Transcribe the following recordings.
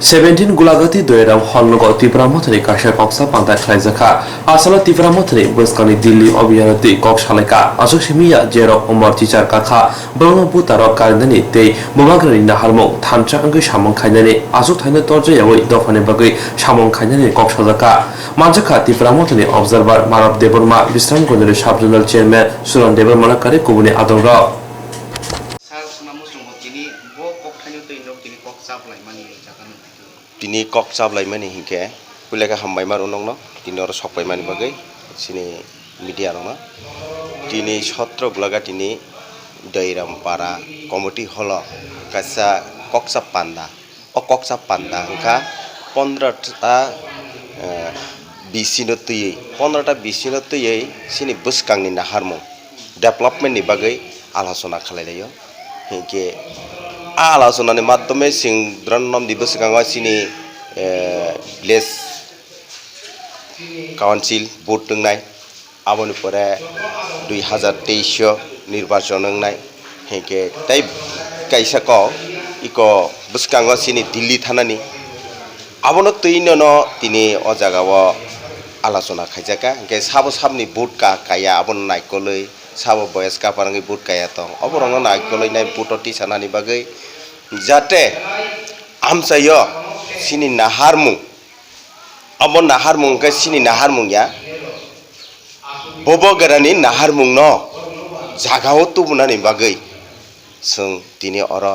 17 Gulagati Doiram Holnogo Tipra Motri Kasha Koksa Panta Klaizaka Asala Tipra Motri Buskani Dilli Obiyarati Kokshaleka Asoshimiya Jero Omar Tichar Kaka Bono Butaro Kardani Te Bumagari Naharmo Tancha Angu Shamon Kainani Asu Taina Torja Yawi Dofane Bagi Shamon Kainani Kokshazaka Majaka Tipra Motri Observer Marab Deburma Bisram Gondari Sub-Zonal Chairman Suran Debur Manakari Kubuni Adonga Tini kok sablay mani hingke kulega hambay mar unong no tini or sokpay mani bagay sini media no tini sotro gulaga tini dairam para komiti holo kasa koksa panda o koksa panda hingka 15ta bisino tuyei 15ta bisino tuyei sini buskang ni naharmo development ni bagay alasona khalailayo hingke alasona ni maddome sing drannom di buskang sini village council vote tungnai aboni pore 2023 নির্বাচন nai heke tai kaisa ko iko buskango sini dilli thanani abono tuino no tini o jagao আলোচনা খাইজাকা heke sabo sabni vote ka kaya abon naikoloi sabo boys ka parangi vote kaya tong oborong naikoloi nai vote ti sanani bagai jate amsayo sini naharmung abon naharmung ke sini naharmung ya bobo garani naharmung no jagao tubunani bagai sung tini oro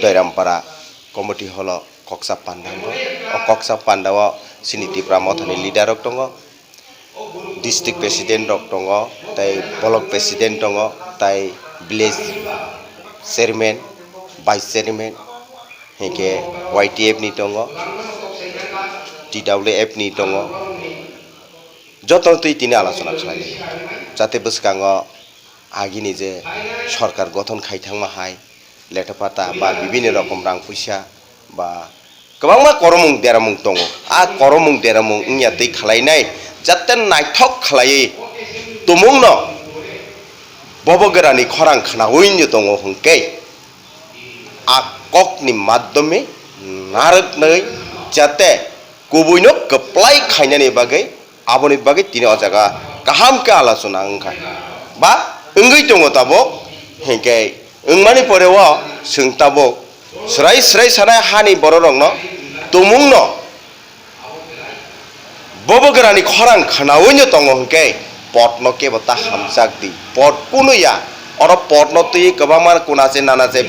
Dairampara komiti holo koksa pandango o koksa pandawo sini Tipra Mothani leader rok tongo district president rok tongo tai block president tongo tai village chairman vice chairman heke YTF ni tongo TWF ni tongo joto tui tini আলোচনা khlai jate buskango agini je সরকার গঠন খাইথাংma hai লেটাপাতা বা বিভিন্ন রকম রাং পয়সা বা गोबांमा करमung deramung tongo a koromung deramung nya tei khlainai jatte naithok khlai tumung no bobogorani khorang khana oinyo tongo hungke a kokni maddome naroknai jate kubuino keplai khainani bagai aboni bagai tini o jaga kaham ke alasona angka ba engoi tongo tabo hengke engmani porewo sung tabo srai srai sanai hani bororong no tumung no bobogorani khorang khana oinyo tongo hungke potno ke bata hamsak di pot kuno ya oro potno tui gobangma kunache nanache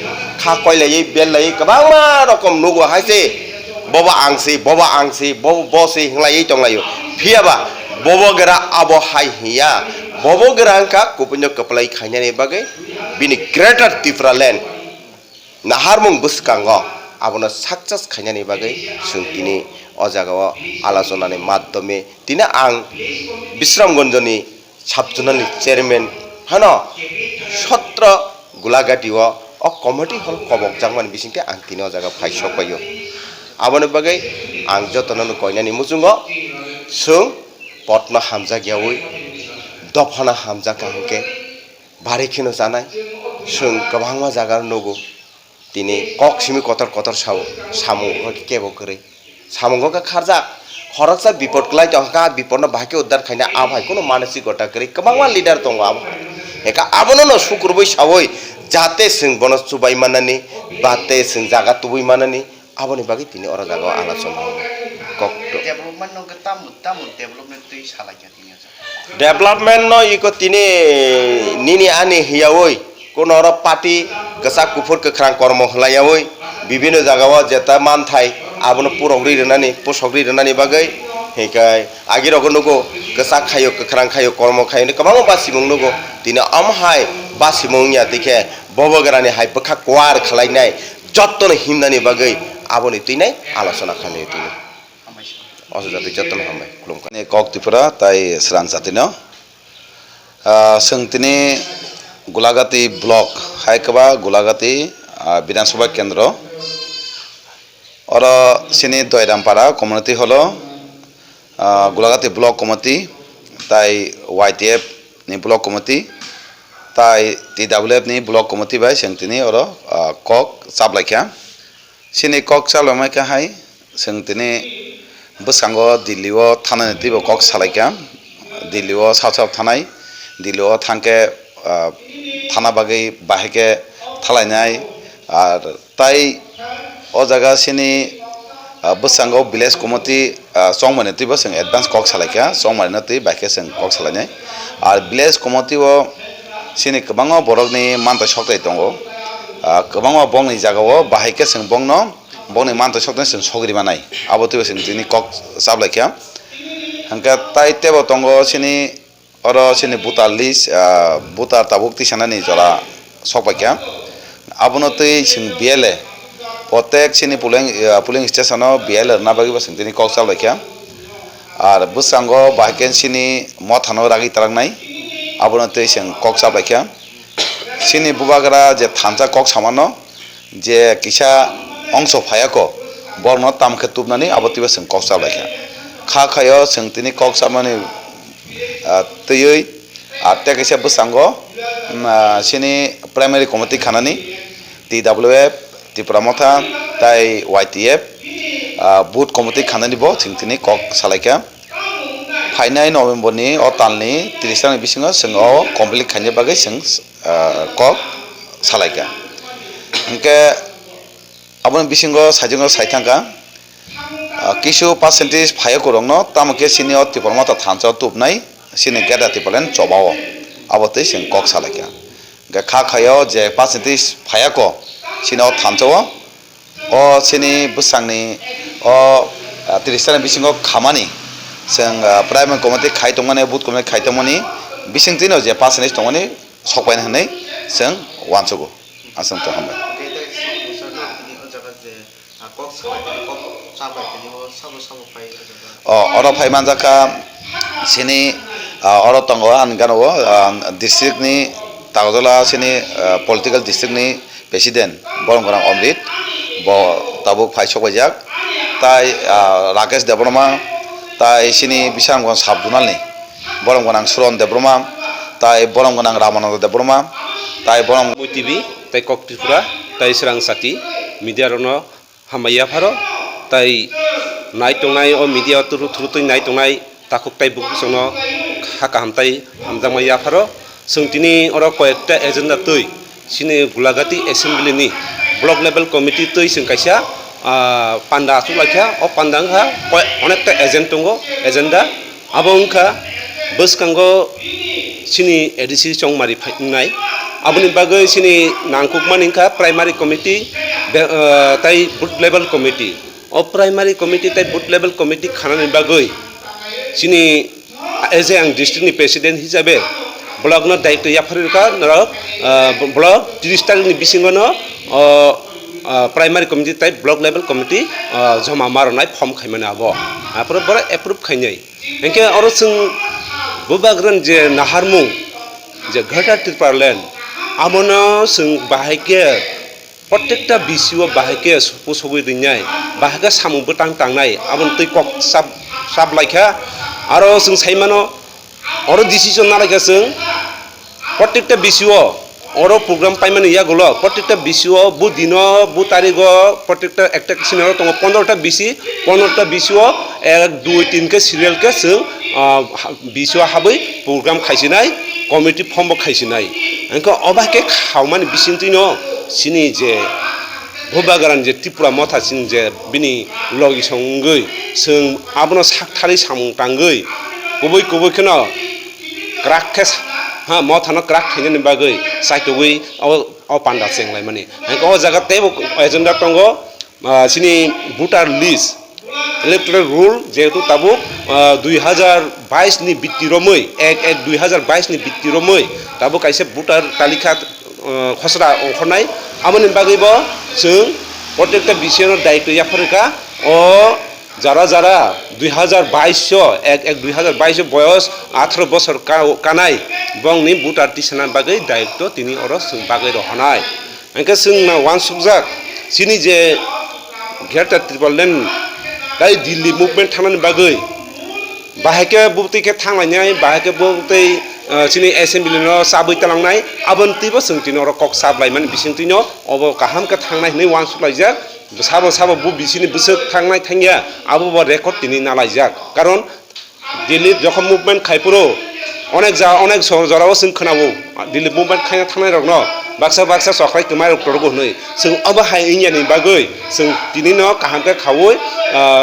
kha koilai belai gobangma rokom nugo haise boba angsi bobo bosi hinglai tonglayo phiaba bobogora abo hai hiya bobogora angka kupunyo keplai khainani bagai bini greater Tipra land naharmung buskango abono success khainani bagai sungtini o jagao আলোচনানি মাধ্যমে তিনি আং বিশ্রামগঞ্জনি subzonal chairman হানো 17 গুলাগাটিও ও committee হল কবক জাংমান বিসিংতে আং তিনি ও জায়গা ফাইস পাইयो aboni bagai ang jotono koinani musungo sung potno hamja gyawi dofana hamja kahke bari khino janai sung gobangma jagar nogo tini kok simi kotor sawo samu kebo kore samungo ka kharja khoroksa bipod klai tongka bipodno bahke uddar khaina abai kono manasik gota kore gobangma leader tongo abo eka abono no sukurbai sawoi jate sung bono subai manani bate sung jaga tubai manani aboni bagi tini ora jago alasona kok development no tamun development tui salaiya tini development no iko tini nini ani hiyawoi kono ora party gasa kufur kekrang kormo hlayawoi bibino jagao jeta manthai abono purogri renani bagai hekai agiro gonugo gasa khayo kekrang khayo kormo khayo ni kabang basimung nugo tini amhai basimung ya dikhe bobograni hai bakha kwar khlainai jotton himnani bagai aboni tinai alasona khalai tini অসুজাতি যত্ন হামে খুলুমকা নে cock Tripura তাই Sran জাতিনো সংতিনি গোলাগাতি block হাইকবা গোলাগাতি বিধানসভা কেন্দ্র और सिनी दयरामपाड़ा community hello गोलागाती block committee ताई YTF नि block committee ताई TWF नि ब्लक कमिटी बाय संतिनि और कक साबलाइखा sini kok salomai kahai sing tini besango Delhi-o thanai tibo kok salaika Delhi-o south thanai Delhi-o thangke thana bagai bahike thalainai ar tai o jaga sini besango village committee songmane tibo sing advance kok salaika songmane ti bahike sing kok salainai ar village committee o sini kebango borokni manta soktai tongo kebango bongni jagao bahike sing bongno bongni manta soktai sing sogri manai abo tibo sing tini kok sablaikia hangka tai tebo tongo sini oro sini buta list buta tabuk ti sanani jora sokpaikia abono tei sing biele protek sini puling station o biele na bagi sing tini kok sablaikia ar busango bahike sini mothano ragi tarangnai abono tei sing kok sablaikia sini bubagra je thansa kok samano je kisa অংশ ফায়াকো বর্ণ তামখে তুবনানি আবতিবা song cock সাবলাইখা খা খায় song তিনি cock সাবনানি তৈই আর টেকেসে বসাঙ্গ সিনি primary committee খানানি TWF Tripura মথা তাই YTF booth committee খানানি ব song তিনি cock সালাইখা ফাইনাই নভেম্বরনি অ তালনি 30 তারিখ বিসিং song অ কমপ্লিট খাইনে বাগै সং কক সালাইখা ইনকে abon bisingo sajingo saithangka kisu percentage phaya korongno tamke senior tipormata thancha tupnai sini geda tipolen chobao abote sing kok salaka ga kha khayo je percentage phaya ko sino thanchao o sini busangni o 30 tan bisingo khamani sing private committee khai tongmane booth committee khai tongmani bising tino je percentage tongmani sokpain hanai sing wanchogo asam to hambai oro phai manjaka sini oro tongo angano district ni Tagzola sini political district ni president Borongorang Omrit bo tabuk phai sokbajak tai Rakesh Debroma tai sini Bisanggon Sabdunal ni Borongorang Suron Debroma tai Borongorang Ramananda Debroma tai Borong TV tai Kok Tripura tai Srang Sati media rono hamaya pharo tai nai tongnai o media thurutui nai tongnai takuk tai buk sono haka hamtai hamjamaya pharo sungtini oro koyekta agenda tui sini Gulagati assembly ni block level committee tui sing kaisa panda sulakha o pandangha onekta agenda abongkha boskango sini edisi chongmari phainai aboni bagai sini nangkukmaningkha primary committee tai boot level committee o primary committee tai boot level committee khanani bagai sini as a district ni president hisabe block no daitto yafarika narok block 30 tarik ni bisingono primary committee tai block level committee joma maronai form khaimani abo apro bora approve khainai enke oro sung bubagran je naharmung je ghata tirparlen amona sung bahike প্রত্যেকটা বিসিও বাহাকে সবই দিনাই বাহাকে সামুবো টাংটাংনাই আবন তৈ cock sub লাইখা আরো जों সাইমানো অরো decision না লাইখা जों প্রত্যেকটা বিসিও অরো programme পাইমানে ইয়াগুলো প্রত্যেকটা বিসিও বু দিন বু তারিখ প্রত্যেকটা একটা সিনিয়র তং 15টা বিসি 15টা বিসিও 1 2 3 কে সিরিয়াল কে जों বিসিও হাবৈ প্রোগ্রাম খাইছিনাই কমিটি ফর্ম খাইছিনাই এনকা অবাকে খাওমানি বিসিনতিনো sini je bobagaran je Tripura motha sin je bini logi songoi sung abono sakthari samung tangoi kuboi kheno krakkes ha mothano krak khine bagai saitogoi o panda senglai mani ko jaga tebo agenda tongo sini voter list electoral rule jehetu tabu 2022 ni bittiromoi 1/1/2022 ni bittiromoi tabu kaise voter talika খসড়া অংখনাই আমনি বাগৈব जों প্রত্যেকটা বিষয়ের দায়িত্ব ইয়াফরকা ও যারা 2022 বয়স 18 বছর Kanai বংনি voter টিসানা বাগৈ দায়িত্ব তিনি অর বাগৈ রহনাই এনকে जों ওয়ান সুবজাক সিনি যে ঘেরটা ত্রিপলেন দাই দিল্লি মুভমেন্ট থানানি বাগৈ বাহাকে বুতিকে থাंनाय बाहाके बुतै sini assembly no sabai talangnai abon tibo sungtino ro kok sablai man bisingtino obo kaham ka thangnai nei wan suklaijak साबो बु बिसिनि बोसोर थांनाय थांगिया आबो रेकर्ड दिनै नालायजाक कारन दिल्ली যখন মুভমেন্ট খাইপুরো অনেক জরাও जों खोनावो दिल्ली मुभमेन्ट खायना थांनाय रग न बाक्सा सखाय कमाय रग हनै जों अबहाय इनियानि बागै जों दिनै न काहामके खावै